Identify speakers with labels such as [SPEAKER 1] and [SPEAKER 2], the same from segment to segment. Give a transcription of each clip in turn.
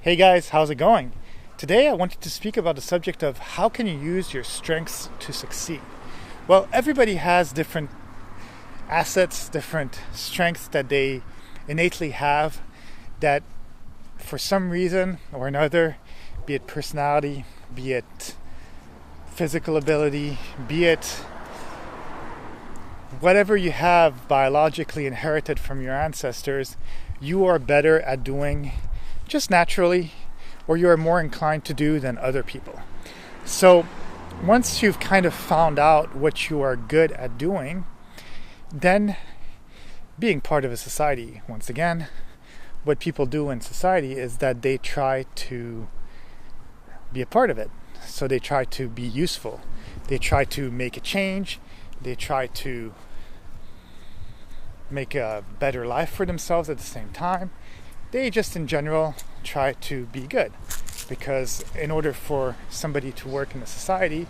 [SPEAKER 1] Hey guys, how's it going? Today I wanted to speak about the subject of how can you use your strengths to succeed. Well, everybody has different assets, different strengths that they innately have that for some reason or another, be it personality, be it physical ability, be it whatever you have biologically inherited from your ancestors, you are better at doing just naturally, or you are more inclined to do than other people. So once you've kind of found out what you are good at doing, then being part of a society, once again, what people do in society is that they try to be a part of it. So they try to be useful. They try to make a change. They try to make a better life for themselves at the same time. They just in general try to be good, because in order for somebody to work in a society,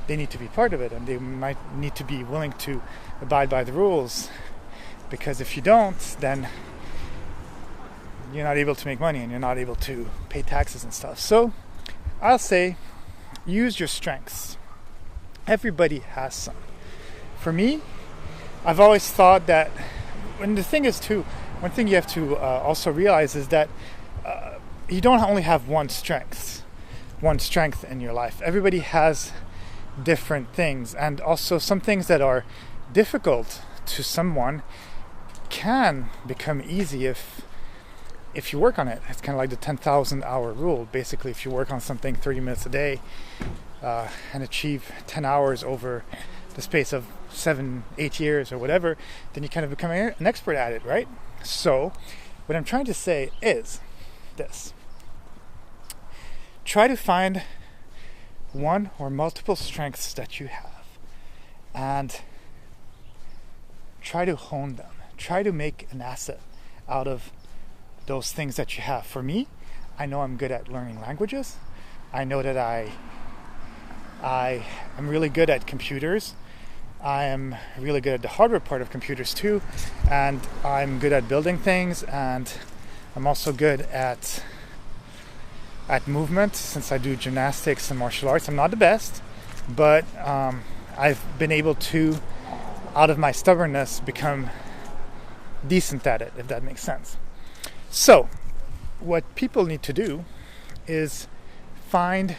[SPEAKER 1] they need to be part of it, and they might need to be willing to abide by the rules, because if you don't, then you're not able to make money and you're not able to pay taxes and stuff. So I'll say use your strengths. Everybody has some. For me, I've always thought that, and the thing is too, one thing you have to also realize is that you don't only have one strength in your life. Everybody has different things, and also some things that are difficult to someone can become easy if you work on it. It's kind of like the 10,000 hour rule. Basically, if you work on something 30 minutes a day and achieve 10 hours over the space of 7-8 years or whatever, then you kind of become an expert at it, right? So what I'm trying to say is this: try to find one or multiple strengths that you have and try to hone them. Try to make an asset out of those things that you have. For me, I know I'm good at learning languages. I know that I am really good at computers. I am really good at the hardware part of computers too, and I'm good at building things, and I'm also good at movement, since I do gymnastics and martial arts. I'm not the best, but I've been able to, out of my stubbornness, become decent at it, if that makes sense. So what people need to do is find,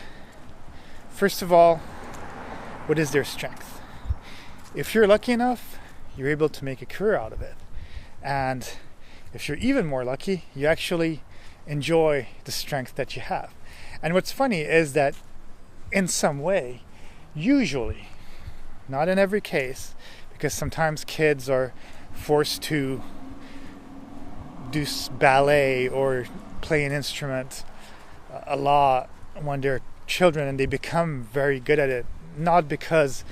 [SPEAKER 1] first of all, what is their strength. If you're lucky enough, you're able to make a career out of it. And if you're even more lucky, you actually enjoy the strength that you have. And what's funny is that in some way, usually, not in every case, because sometimes kids are forced to do ballet or play an instrument a lot when they're children, and they become very good at it, not because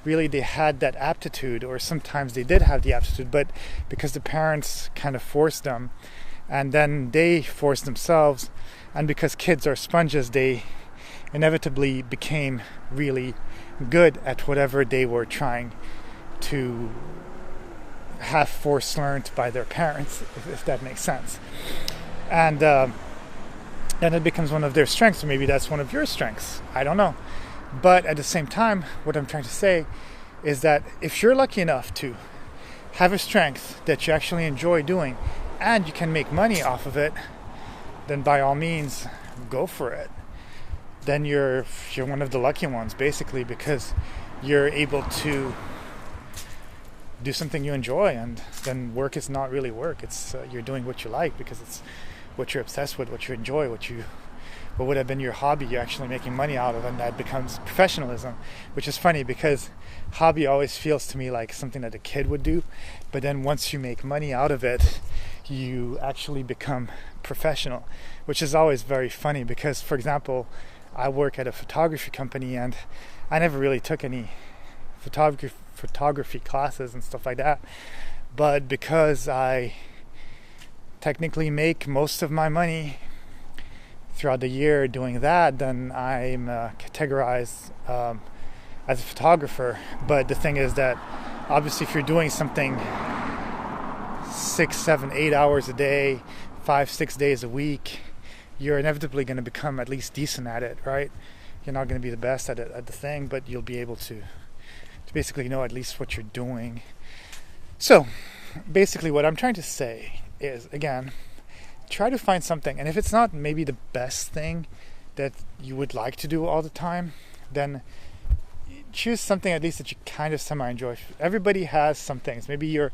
[SPEAKER 1] really they had that aptitude, or sometimes they did have the aptitude, but because the parents kind of forced them, and then they forced themselves, and because kids are sponges, they inevitably became really good at whatever they were trying to have force learned by their parents, if that makes sense. And then it becomes one of their strengths, or maybe that's one of your strengths, I don't know. But at the same time, what I'm trying to say is that if you're lucky enough to have a strength that you actually enjoy doing and you can make money off of it, then by all means, go for it. Then you're one of the lucky ones, basically, because you're able to do something you enjoy, and then work is not really work. It's you're doing what you like because it's what you're obsessed with, what you enjoy, what would have been your hobby, you're actually making money out of, and that becomes professionalism, which is funny because hobby always feels to me like something that a kid would do, but then once you make money out of it, you actually become professional, which is always very funny because, for example, I work at a photography company, and I never really took any photography classes and stuff like that, but because I technically make most of my money throughout the year doing that, then I'm categorized as a photographer. But the thing is that obviously if you're doing something 6, 7, 8 hours a day, 5, 6 days a week, you're inevitably going to become at least decent at it, right? You're not going to be the best at it, at the thing, but you'll be able to basically know at least what you're doing. So basically what I'm trying to say is, again, try to find something, and if it's not maybe the best thing that you would like to do all the time, then choose something at least that you kind of semi-enjoy. Everybody has some things. Maybe you're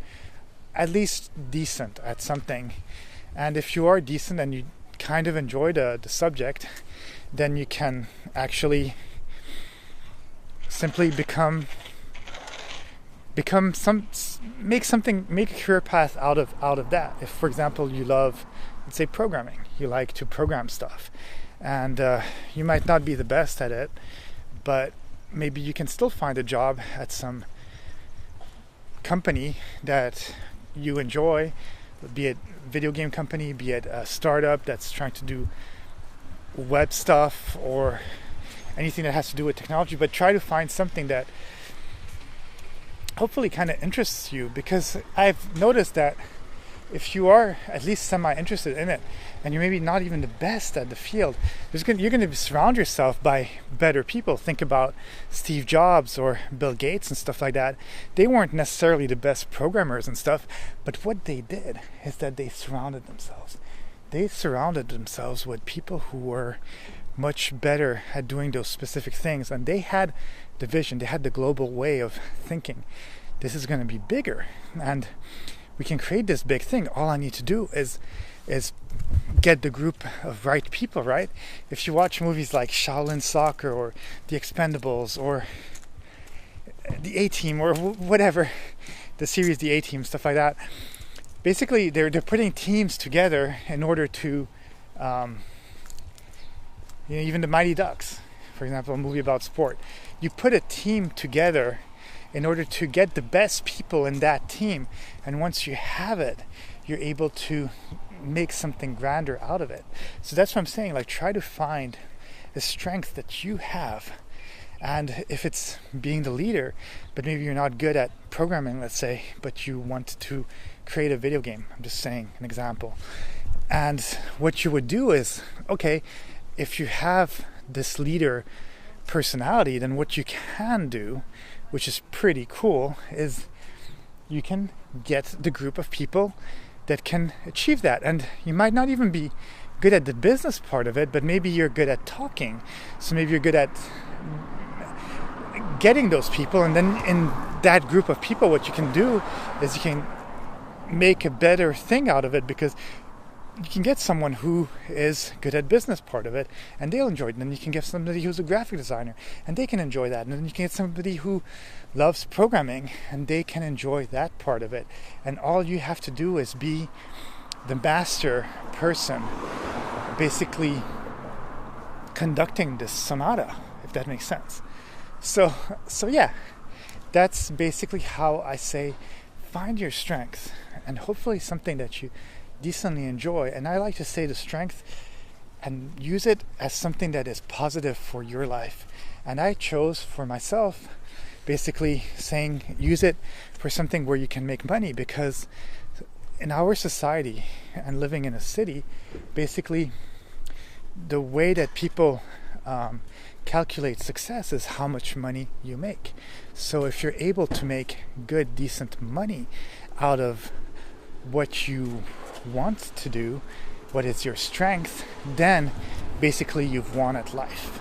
[SPEAKER 1] at least decent at something, and if you are decent and you kind of enjoy the subject, then you can actually simply make a career path out of that. If, for example, you love, let's say, programming, you like to program stuff, and you might not be the best at it, but maybe you can still find a job at some company that you enjoy, be it video game company, be it a startup that's trying to do web stuff or anything that has to do with technology, but try to find something that hopefully kind of interests you, because I've noticed that if you are at least semi-interested in it, and you're maybe not even the best at the field, you're going to surround yourself by better people. Think about Steve Jobs or Bill Gates and stuff like that. They weren't necessarily the best programmers and stuff, but what they did is that they surrounded themselves with people who were much better at doing those specific things, and they had the vision, they had the global way of thinking. This is going to be bigger, and we can create this big thing. All I need to do is get the group of right people, right? If you watch movies like Shaolin Soccer or The Expendables or The A-Team or whatever, the series The A-Team, stuff like that, basically they're putting teams together in order to, even the Mighty Ducks, for example, a movie about sport. You put a team together in order to get the best people in that team, and once you have it, you're able to make something grander out of it. So that's what I'm saying, like, try to find a strength that you have, and if it's being the leader, but maybe you're not good at programming, let's say, but you want to create a video game, I'm just saying an example, and what you would do is, okay, if you have this leader personality, then what you can do, which is pretty cool, is you can get the group of people that can achieve that. And you might not even be good at the business part of it, but maybe you're good at talking. So maybe you're good at getting those people, and then in that group of people, what you can do is you can make a better thing out of it, because you can get someone who is good at business part of it, and they'll enjoy it. And then you can get somebody who's a graphic designer, and they can enjoy that. And then you can get somebody who loves programming, and they can enjoy that part of it. And all you have to do is be the master person, basically conducting this sonata, if that makes sense. So yeah, that's basically how I say find your strength, and hopefully something that you decently enjoy. And I like to say the strength and use it as something that is positive for your life. And I chose for myself basically saying use it for something where you can make money, because in our society and living in a city, basically the way that people calculate success is how much money you make. So if you're able to make good, decent money out of what you want to do, what is your strength, then basically you've won at life.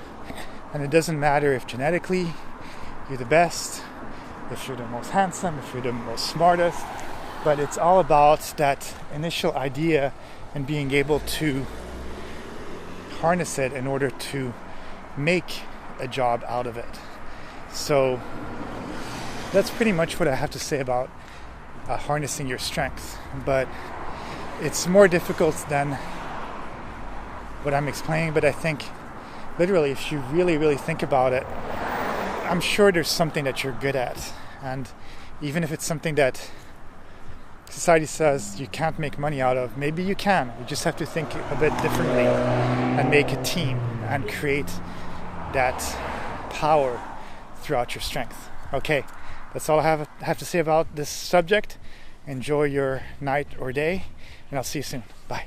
[SPEAKER 1] And it doesn't matter if genetically you're the best, if you're the most handsome, if you're the most smartest, but it's all about that initial idea and being able to harness it in order to make a job out of it. So that's pretty much what I have to say about harnessing your strength. But it's more difficult than what I'm explaining, but I think literally if you really think about it, I'm sure there's something that you're good at. And even if it's something that society says you can't make money out of, maybe you can. You just have to think a bit differently and make a team and create that power throughout your strength. Okay, that's all I have to say about this subject. Enjoy your night or day, and I'll see you soon. Bye.